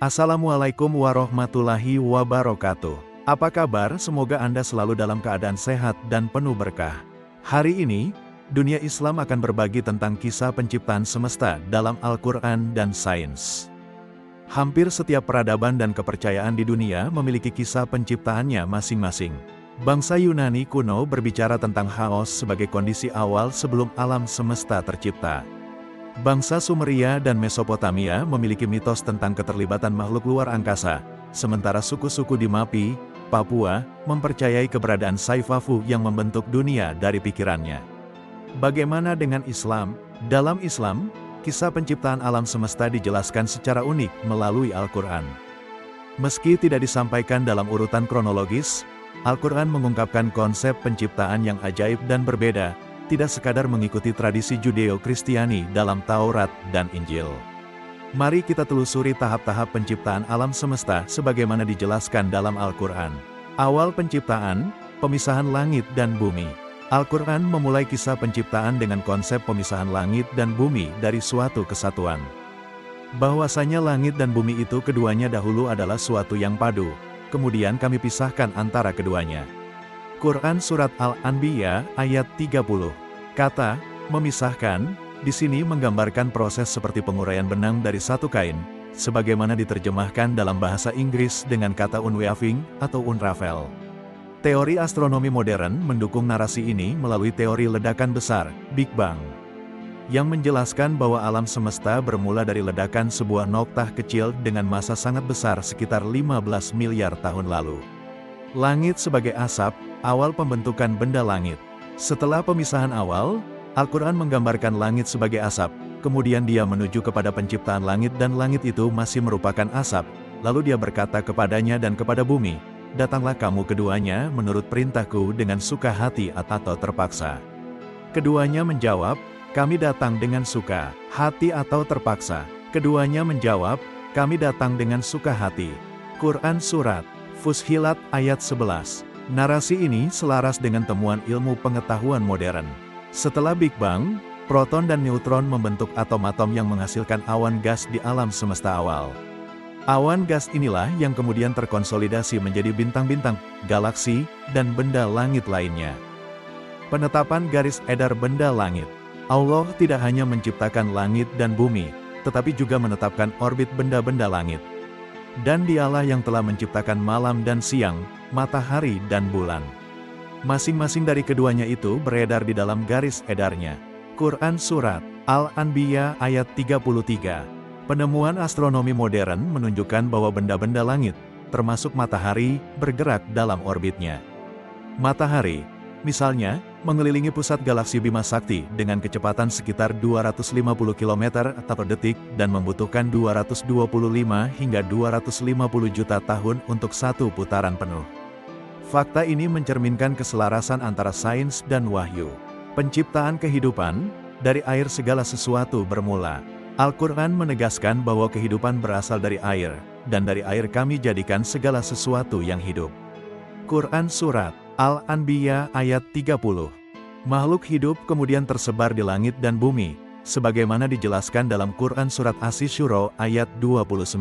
Assalamualaikum warahmatullahi wabarakatuh. Apa kabar? Semoga Anda selalu dalam keadaan sehat dan penuh berkah. Hari ini, dunia Islam akan berbagi tentang kisah penciptaan semesta dalam Al-Quran dan sains. Hampir setiap peradaban dan kepercayaan di dunia memiliki kisah penciptaannya masing-masing. Bangsa Yunani kuno berbicara tentang chaos sebagai kondisi awal sebelum alam semesta tercipta. Bangsa Sumeria dan Mesopotamia memiliki mitos tentang keterlibatan makhluk luar angkasa, sementara suku-suku di Mapi, Papua, mempercayai keberadaan Saifafu yang membentuk dunia dari pikirannya. Bagaimana dengan Islam? Dalam Islam, kisah penciptaan alam semesta dijelaskan secara unik melalui Al-Quran. Meski tidak disampaikan dalam urutan kronologis, Al-Quran mengungkapkan konsep penciptaan yang ajaib dan berbeda, tidak sekadar mengikuti tradisi Judeo-Kristiani dalam Taurat dan Injil. Mari kita telusuri tahap-tahap penciptaan alam semesta sebagaimana dijelaskan dalam Al-Quran. Awal penciptaan, pemisahan langit dan bumi. Al-Quran memulai kisah penciptaan dengan konsep pemisahan langit dan bumi dari suatu kesatuan. Bahwasanya langit dan bumi itu keduanya dahulu adalah suatu yang padu, kemudian kami pisahkan antara keduanya. Quran Surat Al-Anbiya ayat 30. Kata, memisahkan, di sini menggambarkan proses seperti penguraian benang dari satu kain, sebagaimana diterjemahkan dalam bahasa Inggris dengan kata unweaving atau unravel. Teori astronomi modern mendukung narasi ini melalui teori ledakan besar, Big Bang, yang menjelaskan bahwa alam semesta bermula dari ledakan sebuah noktah kecil dengan massa sangat besar sekitar 15 miliar tahun lalu. Langit sebagai asap, awal pembentukan benda langit. Setelah pemisahan awal, Al-Quran menggambarkan langit sebagai asap, kemudian dia menuju kepada penciptaan langit dan langit itu masih merupakan asap, lalu dia berkata kepadanya dan kepada bumi, datanglah kamu keduanya menurut perintahku dengan suka hati atau terpaksa. Keduanya menjawab, kami datang dengan suka hati atau terpaksa. Keduanya menjawab, kami datang dengan suka hati. Quran Surat Fussilat ayat 11. Narasi ini selaras dengan temuan ilmu pengetahuan modern. Setelah Big Bang, proton dan neutron membentuk atom-atom yang menghasilkan awan gas di alam semesta awal. Awan gas inilah yang kemudian terkonsolidasi menjadi bintang-bintang, galaksi, dan benda langit lainnya. Penetapan garis edar benda langit. Allah tidak hanya menciptakan langit dan bumi, tetapi juga menetapkan orbit benda-benda langit. Dan dialah yang telah menciptakan malam dan siang, matahari dan bulan. Masing-masing dari keduanya itu beredar di dalam garis edarnya. Quran Surat Al-Anbiya ayat 33. Penemuan astronomi modern menunjukkan bahwa benda-benda langit, termasuk matahari, bergerak dalam orbitnya. Matahari, misalnya, mengelilingi pusat galaksi Bima Sakti dengan kecepatan sekitar 250 km per detik dan membutuhkan 225 hingga 250 juta tahun untuk satu putaran penuh. Fakta ini mencerminkan keselarasan antara sains dan wahyu. Penciptaan kehidupan, dari air segala sesuatu bermula. Al-Quran menegaskan bahwa kehidupan berasal dari air, dan dari air kami jadikan segala sesuatu yang hidup. Quran Surat Al-Anbiya ayat 30. Makhluk hidup kemudian tersebar di langit dan bumi, sebagaimana dijelaskan dalam Quran Surat Asy-Syura ayat 29.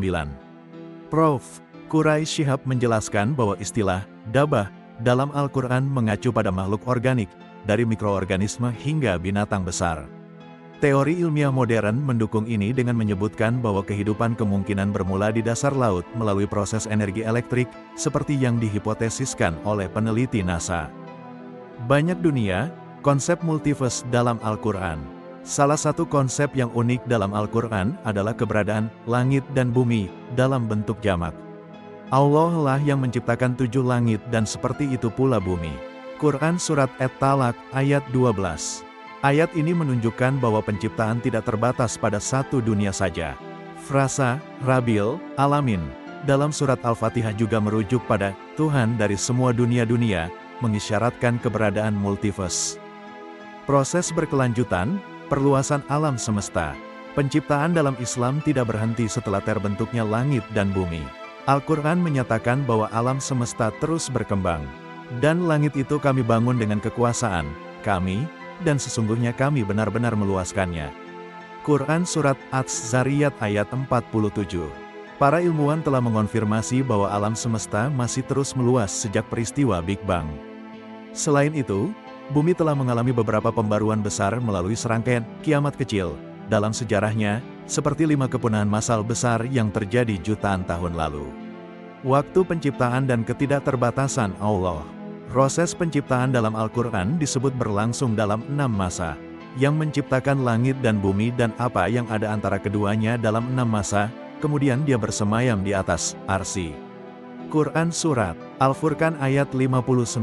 Prof. Quraisy Shihab menjelaskan bahwa istilah dabah dalam Al-Quran mengacu pada makhluk organik, dari mikroorganisme hingga binatang besar. Teori ilmiah modern mendukung ini dengan menyebutkan bahwa kehidupan kemungkinan bermula di dasar laut melalui proses energi elektrik, seperti yang dihipotesiskan oleh peneliti NASA. Banyak dunia, konsep multiverse dalam Al-Quran. Salah satu konsep yang unik dalam Al-Quran adalah keberadaan langit dan bumi dalam bentuk jamak. Allah lah yang menciptakan 7 langit dan seperti itu pula bumi. Quran Surat At-Talaq ayat 12. Ayat ini menunjukkan bahwa penciptaan tidak terbatas pada satu dunia saja. Frasa, Rabil, Alamin, dalam surat Al-Fatihah juga merujuk pada Tuhan dari semua dunia-dunia, mengisyaratkan keberadaan multiverse. Proses berkelanjutan, perluasan alam semesta. Penciptaan dalam Islam tidak berhenti setelah terbentuknya langit dan bumi. Al-Quran menyatakan bahwa alam semesta terus berkembang. Dan langit itu kami bangun dengan kekuasaan kami, dan sesungguhnya kami benar-benar meluaskannya. Quran Surat Az-Zariyat ayat 47. Para ilmuwan telah mengonfirmasi bahwa alam semesta masih terus meluas sejak peristiwa Big Bang. Selain itu, bumi telah mengalami beberapa pembaruan besar melalui serangkaian kiamat kecil dalam sejarahnya, seperti 5 kepunahan massal besar yang terjadi jutaan tahun lalu. Waktu penciptaan dan ketidakterbatasan Allah. Proses penciptaan dalam Al-Quran disebut berlangsung dalam 6 masa, yang menciptakan langit dan bumi dan apa yang ada antara keduanya dalam 6 masa, kemudian dia bersemayam di atas arsy. Quran Surat Al-Furqan ayat 59.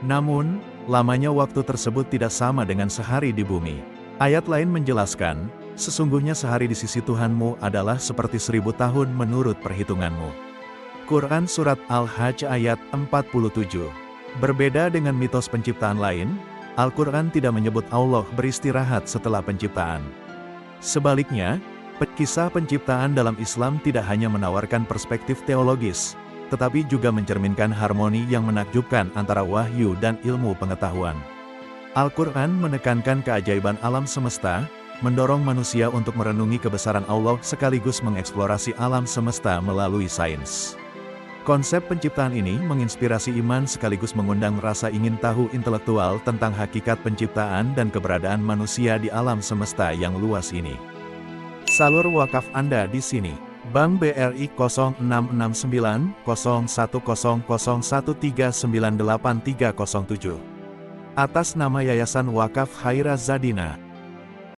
Namun, lamanya waktu tersebut tidak sama dengan sehari di bumi. Ayat lain menjelaskan, sesungguhnya sehari di sisi Tuhanmu adalah seperti 1000 tahun menurut perhitunganmu. Quran Surat Al-Hajj ayat 47. Berbeda dengan mitos penciptaan lain, Al-Quran tidak menyebut Allah beristirahat setelah penciptaan. Sebaliknya, kisah penciptaan dalam Islam tidak hanya menawarkan perspektif teologis, tetapi juga mencerminkan harmoni yang menakjubkan antara wahyu dan ilmu pengetahuan. Al-Quran menekankan keajaiban alam semesta, mendorong manusia untuk merenungi kebesaran Allah sekaligus mengeksplorasi alam semesta melalui sains. Konsep penciptaan ini menginspirasi iman sekaligus mengundang rasa ingin tahu intelektual tentang hakikat penciptaan dan keberadaan manusia di alam semesta yang luas ini. Salur wakaf Anda di sini. Bank BRI 06690100139837. Atas nama Yayasan Wakaf Khaira Zadina.